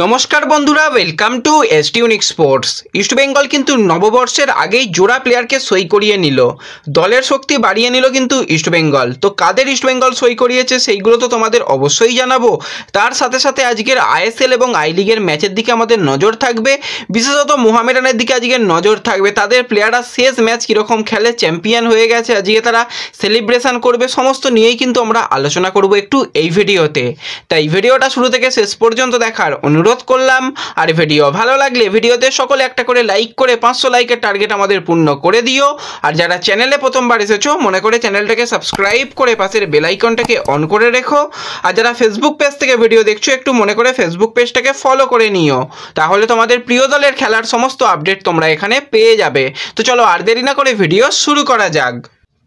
নমস্কার বন্ধুরা, welcome to ST unique sports. East Bengal কিন্তু নববর্ষের আগেই জোড়া প্লেয়ারকে সই করিয়ে নিল, দলের শক্তি বাড়িয়ে নিল কিন্তু ইস্ট বেঙ্গল। তো কাদের ইস্ট বেঙ্গল সই করিয়েছে সেইগুলো তো তোমাদের অবশ্যই জানাবো। তার সাথে সাথে আজকের আইএসএল এবং আই লিগের ম্যাচের দিকে আমাদের নজর থাকবে, বিশেষত মোহামেডানের দিকে আজকের নজর থাকবে। তাদের প্লেয়াররা শেষ ম্যাচ কীরকম খেলে, চ্যাম্পিয়ন হয়ে গেছে, আজকে তারা সেলিব্রেশন করবে, সমস্ত নিয়েই কিন্তু আমরা আলোচনা করব একটু এই ভিডিওতে। তাই ভিডিওটা শুরু থেকে শেষ পর্যন্ত দেখার অনুরোধ করলাম। আর ভিডিও ভালো লাগলে ভিডিওতে সকলে একটা করে লাইক করে 500 লাইকের টার্গেট আমাদের পূর্ণ করে দিও। আর যারা চ্যানেলে প্রথমবার এসেছো মনে করে চ্যানেলটাকে সাবস্ক্রাইব করে পাশের বেল আইকনটাকে অন করে রেখো। আর যারা ফেসবুক পেজ থেকে ভিডিও দেখছো একটু মনে করে ফেসবুক পেজটাকে ফলো করে নিও, তাহলে তোমাদের প্রিয় দলের খেলার সমস্ত আপডেট তোমরা এখানে পেয়ে যাবে। তো চলো আর দেরি না করে ভিডিও শুরু করা যাক।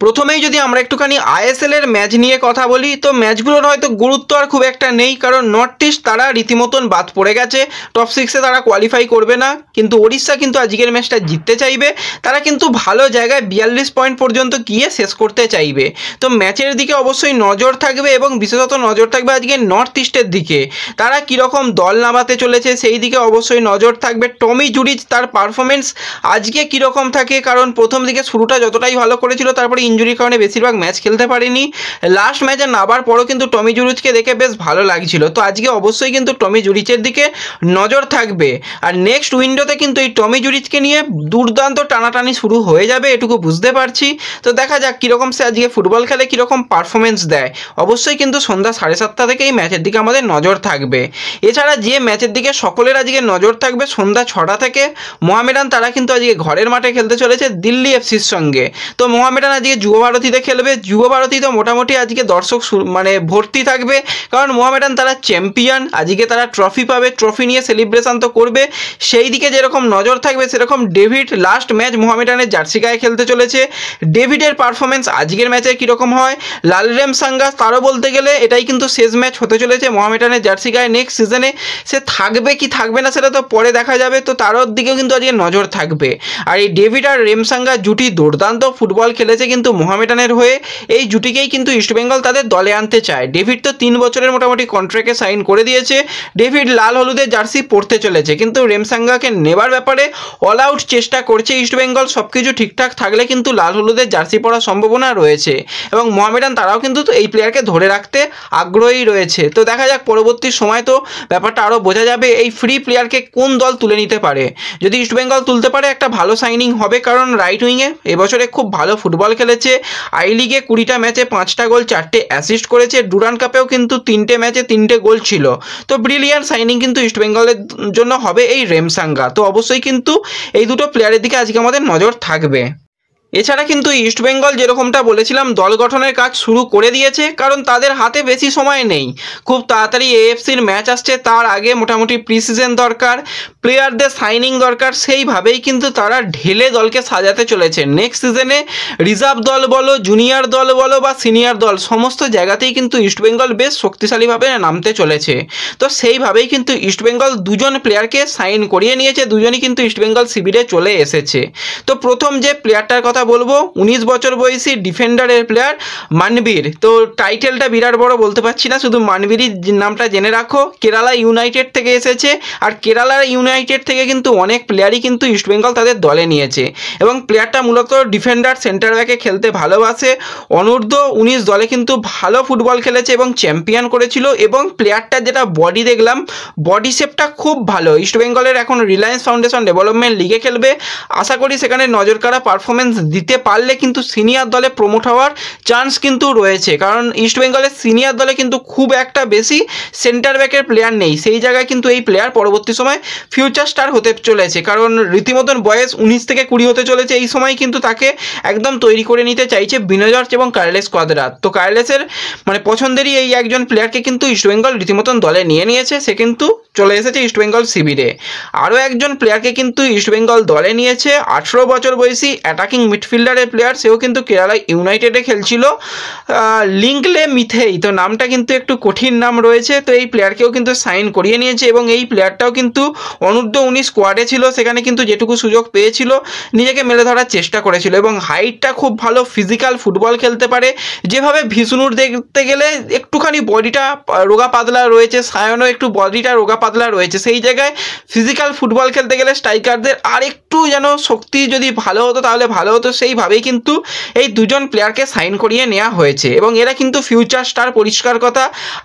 প্রথমেই যদি আমরা একটুখানি আইএসএল এর ম্যাচ নিয়ে কথা বলি, তো ম্যাচগুলোর হয়তো গুরুত্ব আর খুব একটা নেই, কারণ নর্থ ইস্ট তারা রীতিমতন বাদ পড়ে গেছে, টপ 6-এ তারা কোয়ালিফাই করবে না। কিন্তু ওড়িশা কিন্তু আজকের ম্যাচটা জিততে চাইবে, তারা কিন্তু ভালো জায়গায় 42 পয়েন্ট পর্যন্ত গিয়ে শেষ করতে চাইবে। তো ম্যাচের দিকে অবশ্যই নজর থাকবে এবং বিশেষত নজর থাকবে আজকে নর্থ ইস্টের দিকে, তারা কীরকম দল নামাতে চলেছে সেই দিকে অবশ্যই নজর থাকবে। টমি জুরিচ তার পারফরমেন্স আজকে কীরকম থাকে, কারণ প্রথম দিকে শুরুটা যতটাই ভালো করেছিল তারপরে ইনজুরির কারণে বেশিরভাগ ম্যাচ খেলতে পারেনি। লাস্ট ম্যাচে নামার পরও কিন্তু টমি জুরিচকে দেখে বেশ ভালো লাগছিল। তো আজকে অবশ্যই কিন্তু টমি জুরিচের দিকে নজর থাকবে। আর নেক্সট উইন্ডোতে কিন্তু এই টমি জুরিচকে নিয়ে দুর্দান্ত টানাটানি শুরু হয়ে যাবে, এটুকু বুঝতে পারছি। তো দেখা যাক কীরকম সে আজকে ফুটবল খেলে, কীরকম পারফরমেন্স দেয়। অবশ্যই কিন্তু সন্ধ্যা 7:30 থেকে এই ম্যাচের দিকে আমাদের নজর থাকবে। এছাড়া যে ম্যাচের দিকে সকলের আজকে নজর থাকবে সন্ধ্যা 6টা থেকে, মোহামেডান তারা কিন্তু আজকে ঘরের মাঠে খেলতে চলেছে দিল্লি এফসির সঙ্গে। তো মোহামেডান আজকে যুব ভারতীতে খেলবে। যুব ভারতী তো মোটামুটি আজকে দর্শক ভর্তি থাকবে, কারণ মোহামেডান তারা চ্যাম্পিয়ন, আজকে তারা ট্রফি পাবে, ট্রফি নিয়ে সেলিব্রেশন তো করবে। সেই দিকে যেরকম নজর থাকবে সেরকম ডেভিড লাস্ট ম্যাচ মোহামেডানের জার্সি গায়ে খেলতে চলেছে। ডেভিডের পারফরমেন্স আজকের ম্যাচে কীরকম হয়, লালরেম সাঙ্গা তারও বলতে গেলে এটাই কিন্তু শেষ ম্যাচ হতে চলেছে মোহামেডানের জার্সি গায়ে। নেক্সট সিজনে সে থাকবে কি থাকবে না সেটা তো পরে দেখা যাবে, তো তারও দিকেও কিন্তু আজকে নজর থাকবে। আর এই ডেভিড আর রেমসাঙ্গা জুটি দুর্দান্ত ফুটবল খেলেছে কিন্তু মোহামেডানের হয়ে, এই জুটিকেই কিন্তু ইস্টবেঙ্গল তাদের দলে আনতে চায়। ডেভিড তো 3 বছরের মোটামুটি কন্ট্রাক্টে সাইন করে দিয়েছে, ডেভিড লাল হলুদের জার্সি পরতে চলেছে, কিন্তু রেমসাঙ্গাকে নেবার ব্যাপারে অল আউট চেষ্টা করছে ইস্টবেঙ্গল। সব কিছু ঠিকঠাক থাকলে কিন্তু লাল হলুদের জার্সি পরার সম্ভাবনা রয়েছে এবং মোহামেডান তারাও কিন্তু এই প্লেয়ারকে ধরে রাখতে আগ্রহী রয়েছে। তো দেখা যাক পরবর্তী সময় তো ব্যাপারটা আরও বোঝা যাবে এই ফ্রি প্লেয়ারকে কোন দল তুলে নিতে পারে। যদি ইস্টবেঙ্গল তুলতে পারে একটা ভালো সাইনিং হবে, কারণ রাইট উইংয়ে এবছরে খুব ভালো ফুটবল খেলেছে। আই লিগে 20টা ম্যাচে 5টা গোল 4টে অ্যাসিস্ট করেছে, ডুরান কাপেও কিন্তু 3টে ম্যাচে 3টে গোল ছিল। তো ব্রিলিয়ান্ট সাইনিং কিন্তু ইস্টবেঙ্গলের জন্য হবে এই রেমসাঙ্গা। তো অবশ্যই কিন্তু এই দুটো প্লেয়ারের দিকে আজকে আমাদের নজর থাকবে। এছাড়া কিন্তু ইস্টবেঙ্গল যেরকমটা বলেছিলাম দল গঠনের কাজ শুরু করে দিয়েছে, কারণ তাদের হাতে বেশি সময় নেই, খুব তাড়াতাড়ি এএফসির ম্যাচ আসছে, তার আগে মোটামুটি প্রি সিজন দরকার, প্লেয়ারদের সাইনিং দরকার। সেইভাবেই কিন্তু তারা ঢেলে দলকে সাজাতে চলেছে। নেক্সট সিজনে রিজার্ভ দল বলো, জুনিয়র দল বলো বা সিনিয়র দল, সমস্ত জায়গাতেই কিন্তু ইস্টবেঙ্গল বেশ শক্তিশালীভাবে নামতে চলেছে। তো সেইভাবেই কিন্তু ইস্টবেঙ্গল দুজন প্লেয়ারকে সাইন করিয়ে নিয়েছে, দুজনই কিন্তু ইস্টবেঙ্গল শিবিরে চলে এসেছে। তো প্রথম যে প্লেয়ারটার কথা বলবো 19 বছর বয়সী ডিফেন্ডারের প্লেয়ার মানবীর। তো টাইটেলটা বিরাট বড় বলতে পারছি না, শুধু মানবীরই নামটা জেনে রাখো। কেরালা ইউনাইটেড থেকে এসেছে, আর কেরালা ইউনাইটেড থেকে কিন্তু অনেক প্লেয়ারই কিন্তু ইস্টবেঙ্গল তাদের দলে নিয়েছে এবং প্লেয়ারটা মূলত ডিফেন্ডার সেন্টার ব্যাকে খেলতে ভালোবাসে। অনূর্ধ্ব-19 দলে কিন্তু ভালো ফুটবল খেলেছে এবং চ্যাম্পিয়ন করেছিল। এবং প্লেয়ারটার যেটা বডি দেখলাম, বডি শেপটা খুব ভালো। ইস্টবেঙ্গলের এখন রিলায়েন্স ফাউন্ডেশন ডেভেলপমেন্ট লিগে খেলবে, আশা করি সেখানে নজর কাড়া পারফরমেন্স দিতে পারলে কিন্তু সিনিয়র দলে প্রমোট হওয়ার চান্স কিন্তু রয়েছে, কারণ ইস্টবেঙ্গলের সিনিয়র দলে কিন্তু খুব একটা বেশি সেন্টার ব্যাকের প্লেয়ার নেই। সেই জায়গায় কিন্তু এই প্লেয়ার পরবর্তী সময় ফিউচার স্টার হতে চলেছে, কারণ রীতিমতন বয়স 19 থেকে 20 হতে চলেছে। এই সময় কিন্তু তাকে একদম তৈরি করে নিতে চাইছে বিনো জর্জ এবং কার্লেস কোয়াদ্রাত। তো কার্লেসের পছন্দেরই এই একজন প্লেয়ারকে কিন্তু ইস্টবেঙ্গল রীতিমতন দলে নিয়ে নিয়েছে, সে কিন্তু চলে এসেছে ইস্টবেঙ্গল শিবিরে। আরও একজন প্লেয়ারকে কিন্তু ইস্টবেঙ্গল দলে নিয়েছে, 18 বছর বয়সী অ্যাটাকিং মিডফিল্ডারের প্লেয়ার, সেও কিন্তু কেরালা ইউনাইটেডে খেলছিল, লিঙ্কলে মিথেই। তো নামটা কিন্তু একটু কঠিন নাম রয়েছে। তো এই প্লেয়ারকেও কিন্তু সাইন করিয়ে নিয়েছে এবং এই প্লেয়ারটাও কিন্তু অনূর্ধ্ব-19 স্কোয়াডে ছিল, সেখানে কিন্তু যেটুকু সুযোগ পেয়েছিল নিজেকে মেলে ধরার চেষ্টা করেছিল এবং হাইটটা খুব ভালো, ফিজিক্যাল ফুটবল খেলতে পারে। যেভাবে ভিষ্ণুর দেখতে গেলে একটুখানি বডিটা রোগা পাতলা রয়েছে, সায়নও একটু বডিটা রোগা পাতলা রয়েছে, সেই জায়গায় ফিজিক্যাল ফুটবল খেলতে গেলে স্ট্রাইকারদের আরেকটু যেন শক্তি যদি ভালো হতো তাহলে ভালো হতো, সেইভাবেই কিন্তু এই দুজন প্লেয়ারকে সাইন করিয়ে নেওয়া হয়েছে এবং এরা কিন্তু ফিউচার স্টার, পরিষ্কার কথা।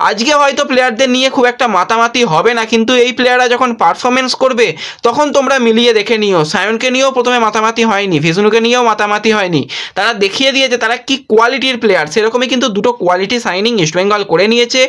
আজকে হয়তো প্লেয়ারদের নিয়ে খুব একটা মাতামাতি হবে না, কিন্তু এই প্লেয়াররা যখন পারফরমেন্স করবে তখন তোমরা মিলিয়ে দেখে নিও। সায়নকে নিয়েও প্রথমে মাতামাতি হয়নি, ভিষ্ণুকে নিয়েও মাতামাতি হয়নি, তারা দেখিয়ে দিয়েছে তারা কি কোয়ালিটির প্লেয়ার। সেরকমই কিন্তু দুটো কোয়ালিটি সাইনিং ইস্টবেঙ্গল করে নিয়েছে।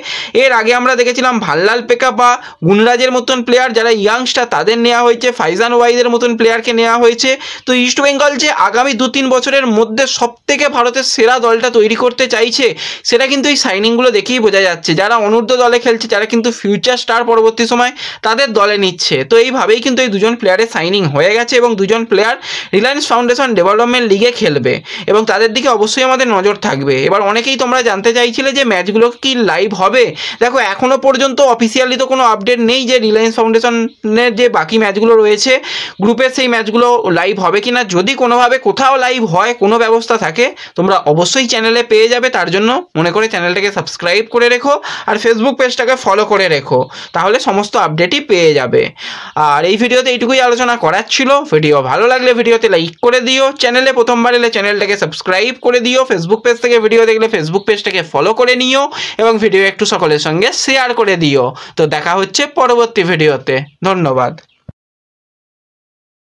এর আগে আমরা দেখেছিলাম ভাল্লাল পেকা বা গুনরাজের মতন প্লেয়ার যারা ইয়াংস্টার, তাদের নেওয়া হয়েছে, ফাইজান ওয়াইদের মতন প্লেয়ারকে নেওয়া হয়েছে। তো ইস্টবেঙ্গল যে আগামী 2-3 বছরের মধ্যে সবথেকে ভারতের সেরা দলটা তৈরি করতে চাইছে সেটা কিন্তু এই সাইনিংগুলো দেখেই বোঝা যাচ্ছে। যারা অনূর্ধ্ব দলে খেলছে, যারা কিন্তু ফিউচার স্টার পরবর্তী সময় তাদের দলে নিচ্ছে। তো এইভাবেই কিন্তু এই দুজন প্লেয়ারের সাইনিং হয়ে গেছে এবং দুজন প্লেয়ার রিলায়েন্স ফাউন্ডেশন ডেভেলপমেন্ট লিগে খেলবে এবং তাদের দিকে অবশ্যই আমাদের নজর থাকবে। এবার অনেকেই তোমরা জানতে চাইছিলে যে ম্যাচগুলো কি লাইভ হবে। দেখো এখনও পর্যন্ত অফিসিয়ালি তো কোনো আপডেট নেই যে রিলায়েন্স ফাউন্ডেশনের যে বাকি ম্যাচগুলো রয়েছে গ্রুপের, সেই ম্যাচগুলো লাইভ হবে কিনা। যদি কোনোভাবে কোথাও লাইভ হয়, কোনো ব্যবস্থা থাকে, তোমরা অবশ্যই চ্যানেলে পেয়ে যাবে। তার জন্য মনে করে চ্যানেলটাকে সাবস্ক্রাইব করে রেখো আর ফেসবুক পেজটাকে ফলো করে রেখো, তাহলে সমস্ত আপডেটই পেয়ে যাবে। আর এই ভিডিওতে এইটুকুই আলোচনা করার ছিল। ভিডিও ভালো লাগলে ভিডিওতে লাইক করে দিও, চ্যানেলে প্রথমবার এলে চ্যানেলটাকে সাবস্ক্রাইব করে দিও, ফেসবুক পেজ থেকে ভিডিও দেখলে ফেসবুক পেজটাকে ফলো করে নিও এবং ভিডিও একটু সকলের সঙ্গে শেয়ার করে দিও। তো দেখা হচ্ছে পরবর্তী ভিডিওতে। ধন্যবাদ।